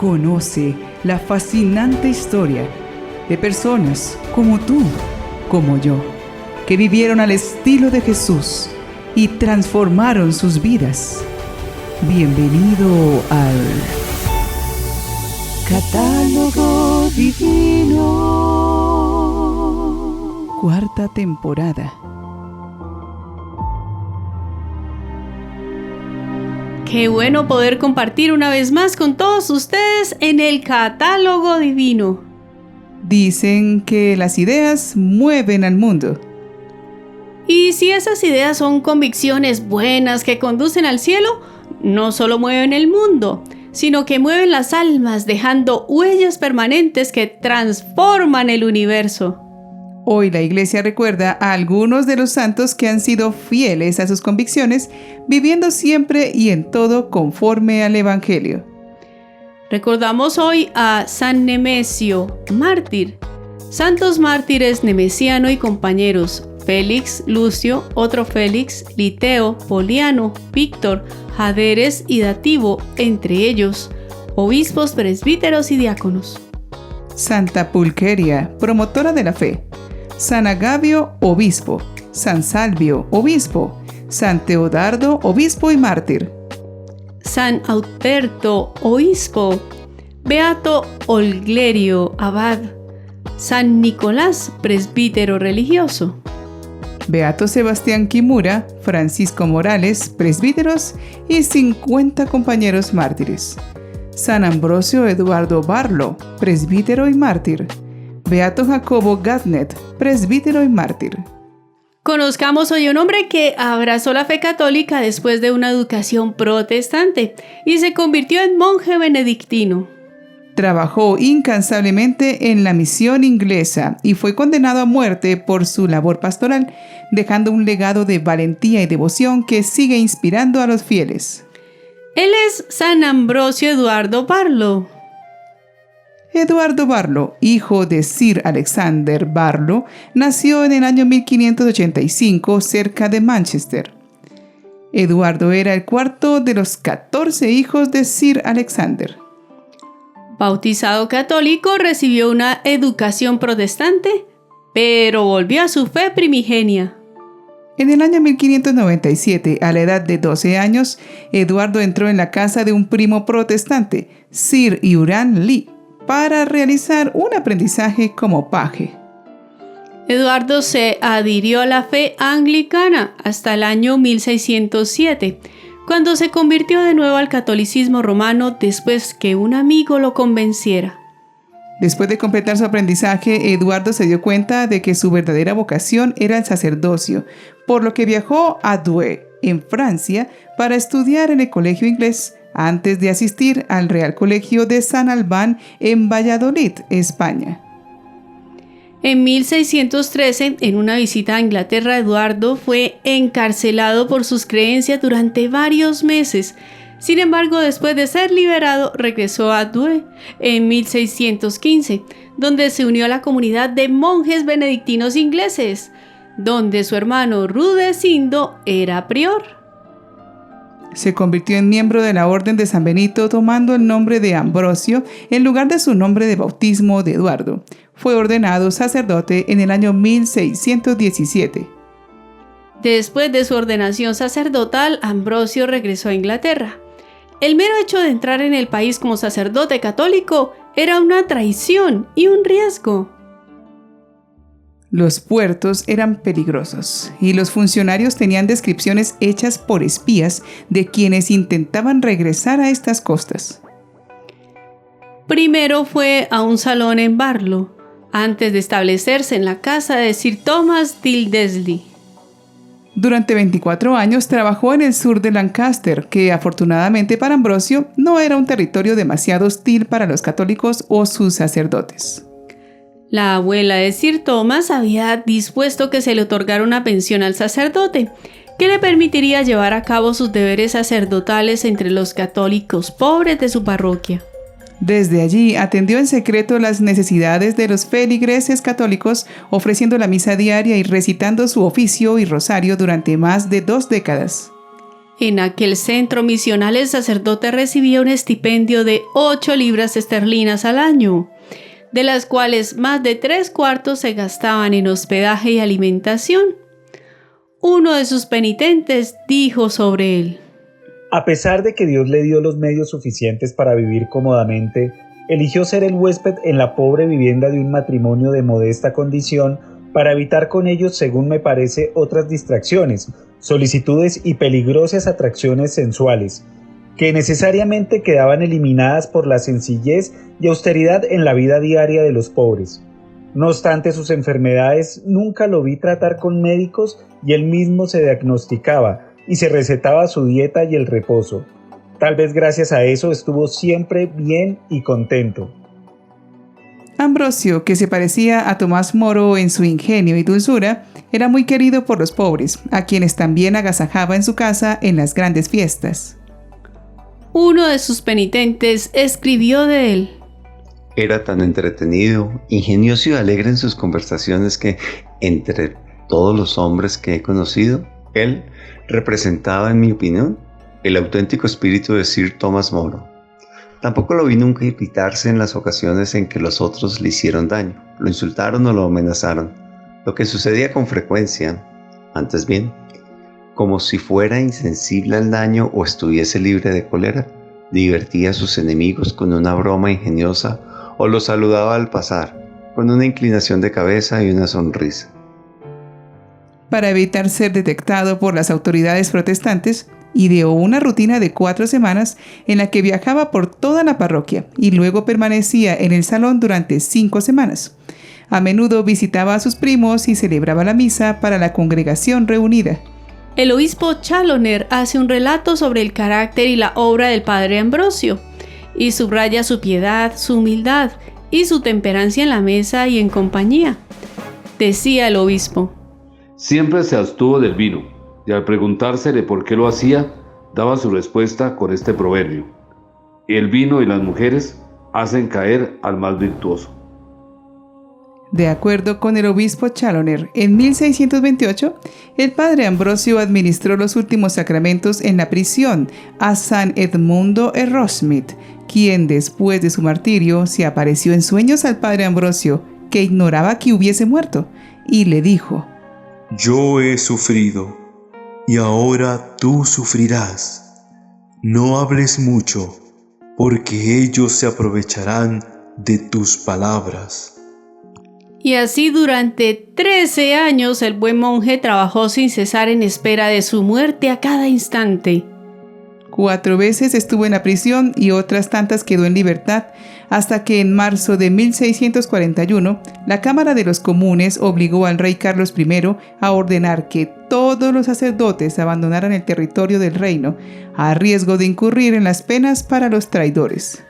Conoce la fascinante historia de personas como tú, como yo, que vivieron al estilo de Jesús y transformaron sus vidas. Bienvenido al Catálogo Divino. Cuarta temporada. Qué bueno poder compartir una vez más con todos ustedes en el Catálogo Divino. Dicen que las ideas mueven al mundo. Y si esas ideas son convicciones buenas que conducen al cielo, no solo mueven el mundo, sino que mueven las almas, dejando huellas permanentes que transforman el universo. Hoy la Iglesia recuerda a algunos de los santos que han sido fieles a sus convicciones, viviendo siempre y en todo conforme al Evangelio. Recordamos hoy a San Nemesio, mártir. Santos mártires Nemesiano y compañeros: Félix, Lucio, otro Félix, Liteo, Poliano, Víctor, Jaderes y Dativo, entre ellos, obispos, presbíteros y diáconos. Santa Pulqueria, promotora de la fe. San Agavio, obispo. San Salvio, obispo. San Teodardo, obispo y mártir. San Auterto, obispo. Beato Olglerio, abad. San Nicolás, presbítero religioso. Beato Sebastián Kimura, Francisco Morales, presbíteros y 50 compañeros mártires. San Ambrosio Eduardo Barlo, presbítero y mártir. Beato Jacobo Gatnet, presbítero y mártir. Conozcamos hoy un hombre que abrazó la fe católica después de una educación protestante y se convirtió en monje benedictino. Trabajó incansablemente en la misión inglesa y fue condenado a muerte por su labor pastoral, dejando un legado de valentía y devoción que sigue inspirando a los fieles. Él es San Ambrosio Eduardo Barlo. Eduardo Barlo, hijo de Sir Alexander Barlow, nació en el año 1585 cerca de Manchester. Eduardo era el cuarto de los 14 hijos de Sir Alexander. Bautizado católico, recibió una educación protestante, pero volvió a su fe primigenia. En el año 1597, a la edad de 12 años, Eduardo entró en la casa de un primo protestante, Sir Urian Lee, para realizar un aprendizaje como paje. Eduardo se adhirió a la fe anglicana hasta el año 1607, cuando se convirtió de nuevo al catolicismo romano después que un amigo lo convenciera. Después de completar su aprendizaje, Eduardo se dio cuenta de que su verdadera vocación era el sacerdocio, por lo que viajó a Douai, en Francia, para estudiar en el colegio inglés, antes de asistir al Real Colegio de San Albán en Valladolid, España. En 1613, en una visita a Inglaterra, Eduardo fue encarcelado por sus creencias durante varios meses. Sin embargo, después de ser liberado, regresó a Douai en 1615, donde se unió a la comunidad de monjes benedictinos ingleses, donde su hermano Rudecindo era prior. Se convirtió en miembro de la Orden de San Benito, tomando el nombre de Ambrosio en lugar de su nombre de bautismo de Eduardo. Fue ordenado sacerdote en el año 1617. Después de su ordenación sacerdotal, Ambrosio regresó a Inglaterra. El mero hecho de entrar en el país como sacerdote católico era una traición y un riesgo. Los puertos eran peligrosos y los funcionarios tenían descripciones hechas por espías de quienes intentaban regresar a estas costas. Primero fue a un salón en Barlo, antes de establecerse en la casa de Sir Thomas Dildesley. Durante 24 años trabajó en el sur de Lancaster, que afortunadamente para Ambrosio no era un territorio demasiado hostil para los católicos o sus sacerdotes. La abuela de Sir Thomas había dispuesto que se le otorgara una pensión al sacerdote, que le permitiría llevar a cabo sus deberes sacerdotales entre los católicos pobres de su parroquia. Desde allí atendió en secreto las necesidades de los feligreses católicos, ofreciendo la misa diaria y recitando su oficio y rosario durante más de 2 décadas. En aquel centro misional el sacerdote recibía un estipendio de 8 libras esterlinas al año, de las cuales más de 3/4 se gastaban en hospedaje y alimentación. Uno de sus penitentes dijo sobre él: a pesar de que Dios le dio los medios suficientes para vivir cómodamente, eligió ser el huésped en la pobre vivienda de un matrimonio de modesta condición para evitar con ellos, según me parece, otras distracciones, solicitudes y peligrosas atracciones sensuales, que necesariamente quedaban eliminadas por la sencillez y austeridad en la vida diaria de los pobres. No obstante sus enfermedades, nunca lo vi tratar con médicos y él mismo se diagnosticaba y se recetaba su dieta y el reposo. Tal vez gracias a eso estuvo siempre bien y contento. Ambrosio, que se parecía a Tomás Moro en su ingenio y dulzura, era muy querido por los pobres, a quienes también agasajaba en su casa en las grandes fiestas. Uno de sus penitentes escribió de él: era tan entretenido, ingenioso y alegre en sus conversaciones que, entre todos los hombres que he conocido, él representaba, en mi opinión, el auténtico espíritu de Sir Thomas More. Tampoco lo vi nunca irritarse en las ocasiones en que los otros le hicieron daño, lo insultaron o lo amenazaron, lo que sucedía con frecuencia. Antes bien, como si fuera insensible al daño o estuviese libre de cólera, divertía a sus enemigos con una broma ingeniosa o los saludaba al pasar, con una inclinación de cabeza y una sonrisa. Para evitar ser detectado por las autoridades protestantes, ideó una rutina de 4 semanas en la que viajaba por toda la parroquia y luego permanecía en el salón durante 5 semanas. A menudo visitaba a sus primos y celebraba la misa para la congregación reunida. El obispo Challoner hace un relato sobre el carácter y la obra del padre Ambrosio y subraya su piedad, su humildad y su temperancia en la mesa y en compañía. Decía el obispo: siempre se abstuvo del vino, y al preguntársele por qué lo hacía, daba su respuesta con este proverbio: el vino y las mujeres hacen caer al más virtuoso. De acuerdo con el obispo Challoner, en 1628, el padre Ambrosio administró los últimos sacramentos en la prisión a San Edmundo Erasmith, quien después de su martirio se apareció en sueños al padre Ambrosio, que ignoraba que hubiese muerto, y le dijo: yo he sufrido, y ahora tú sufrirás. No hables mucho, porque ellos se aprovecharán de tus palabras. Y así durante 13 años el buen monje trabajó sin cesar en espera de su muerte a cada instante. 4 veces estuvo en la prisión y otras tantas quedó en libertad, hasta que en marzo de 1641 la Cámara de los Comunes obligó al rey Carlos I a ordenar que todos los sacerdotes abandonaran el territorio del reino, a riesgo de incurrir en las penas para los traidores.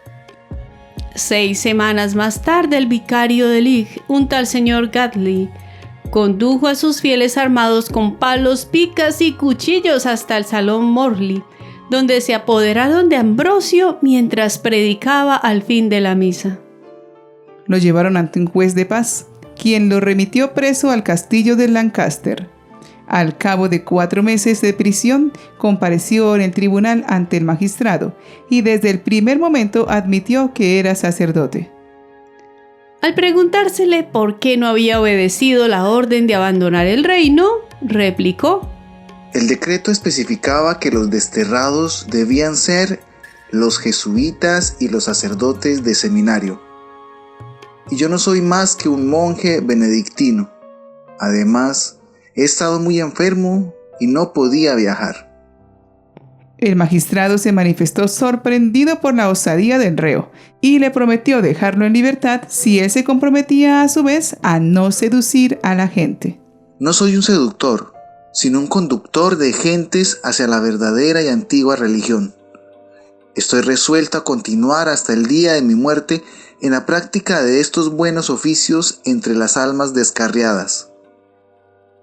6 semanas más tarde, el vicario de Leigh, un tal señor Gadley, condujo a sus fieles armados con palos, picas y cuchillos hasta el salón Morley, donde se apoderaron de Ambrosio mientras predicaba al fin de la misa. Lo llevaron ante un juez de paz, quien lo remitió preso al castillo de Lancaster. Al cabo de 4 meses de prisión, compareció en el tribunal ante el magistrado y desde el primer momento admitió que era sacerdote. Al preguntársele por qué no había obedecido la orden de abandonar el reino, replicó: el decreto especificaba que los desterrados debían ser los jesuitas y los sacerdotes de seminario. Y yo no soy más que un monje benedictino. Además, he estado muy enfermo y no podía viajar. El magistrado se manifestó sorprendido por la osadía del reo y le prometió dejarlo en libertad si él se comprometía a su vez a no seducir a la gente. No soy un seductor, sino un conductor de gentes hacia la verdadera y antigua religión. Estoy resuelto a continuar hasta el día de mi muerte en la práctica de estos buenos oficios entre las almas descarriadas.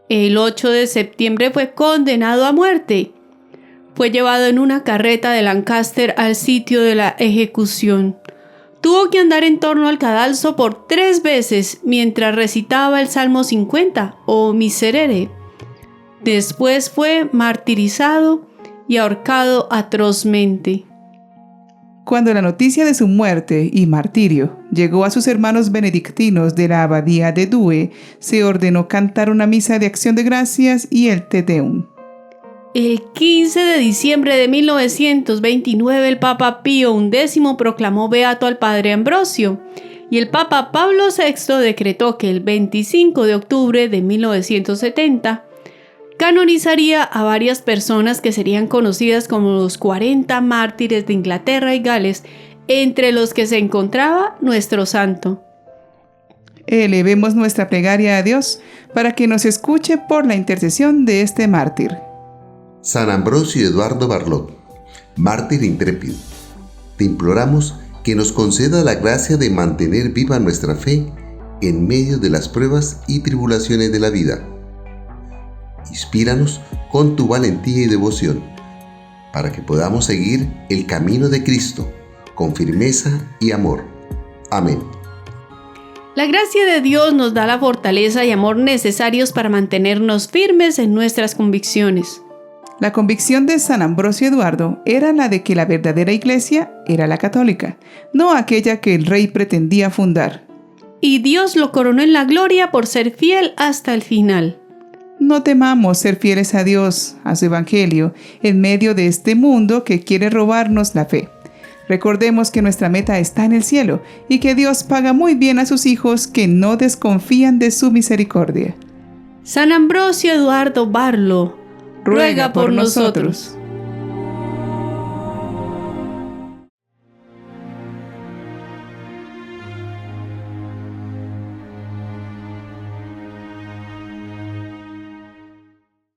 El 8 de septiembre fue condenado a muerte. Fue llevado en una carreta de Lancaster al sitio de la ejecución. Tuvo que andar en torno al cadalso por 3 veces mientras recitaba el Salmo 50 o Miserere. Después fue martirizado y ahorcado atrozmente. Cuando la noticia de su muerte y martirio llegó a sus hermanos benedictinos de la abadía de Douai, se ordenó cantar una misa de acción de gracias y el Te Deum. El 15 de diciembre de 1929, el Papa Pío XI proclamó beato al padre Ambrosio, y el Papa Pablo VI decretó que el 25 de octubre de 1970 canonizaría a varias personas que serían conocidas como los 40 mártires de Inglaterra y Gales, entre los que se encontraba nuestro santo. Elevemos nuestra plegaria a Dios para que nos escuche por la intercesión de este mártir. San Ambrosio Eduardo Barlot, mártir intrépido, te imploramos que nos conceda la gracia de mantener viva nuestra fe en medio de las pruebas y tribulaciones de la vida. Inspíranos con tu valentía y devoción, para que podamos seguir el camino de Cristo con firmeza y amor. Amén. La gracia de Dios nos da la fortaleza y amor necesarios para mantenernos firmes en nuestras convicciones. La convicción de San Ambrosio Eduardo era la de que la verdadera iglesia era la católica, no aquella que el rey pretendía fundar. Y Dios lo coronó en la gloria por ser fiel hasta el final. No temamos ser fieles a Dios, a su evangelio, en medio de este mundo que quiere robarnos la fe. Recordemos que nuestra meta está en el cielo y que Dios paga muy bien a sus hijos que no desconfían de su misericordia. San Ambrosio Eduardo Barlo, ruega por nosotros.